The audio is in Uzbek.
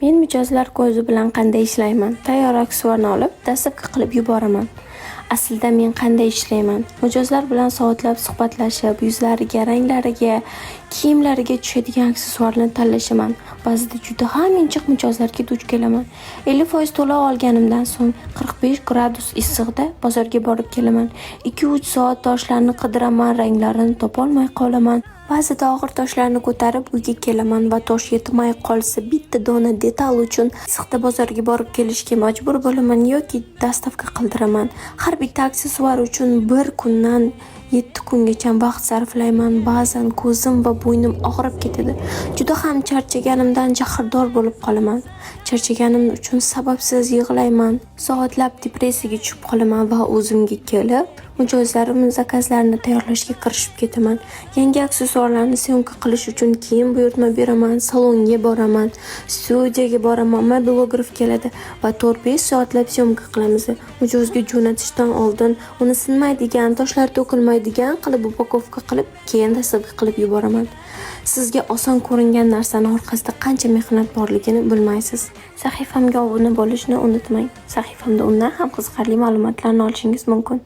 Men mijozlar ko'zi bilan qanday ishlayman? Tayyor aksessuarni olib, dastlabki qilib yuboraman. Aslida men qanday ishlayman? Mijozlar bilan soatlab suhbatlashib, yuzlariga, ranglariga, kiyimlariga tushadigan aksessuarni tanlashaman. Ba'zida juda ham injiq mijozlarga duch kelaman. 50% to'lov olganimdan so'ng 45 gradus issiqda bozorga borib kelaman. 2-3 soat toshlarni qidiraman, ranglarini topolmay qolaman. Ba'zida og'ir toshlarni ko'tarib uyga kelaman va tosh yetmay qolsa bitta dona detal uchun issiqda bozorga borib kelishga majbur bo'laman yoki dastavka qildiraman. Har bitta aksessuar uchun 1 kundan 7 kungacha vaqt sarflayman. Ba'zan ko'zim va bo'ynim og'rib ketadi. Juda ham charchaganimdan jahrdor bo'lib qolaman. Charchaganim uchun sababsiz yig'layman. Soatlab depressiyaga tushib qolaman va o'zimga kelib, mijozlarim zakazlarini tayyorlashga kirishib ketaman. Yangi aksessuarlarni syomka qilish uchun kiyim buyurtma beraman, salonga boraman, studiyaga boraman, mobilograf keladi va 4-5 soatlab syomka qilamiz. Mijozga jo'natishdan oldin uni sinmaydigan, toshlar to'kilmaydigan qilib upakovka qilib, keyin dastavka qilib yuboraman. Sizga oson ko'ringan narsani orqasida qancha mehnat borligini bilmaysiz. Sahifamga obuna bo'lishni unutmang. Sahifamda undan ham qiziqarli ma'lumotlarni olishingiz mumkin.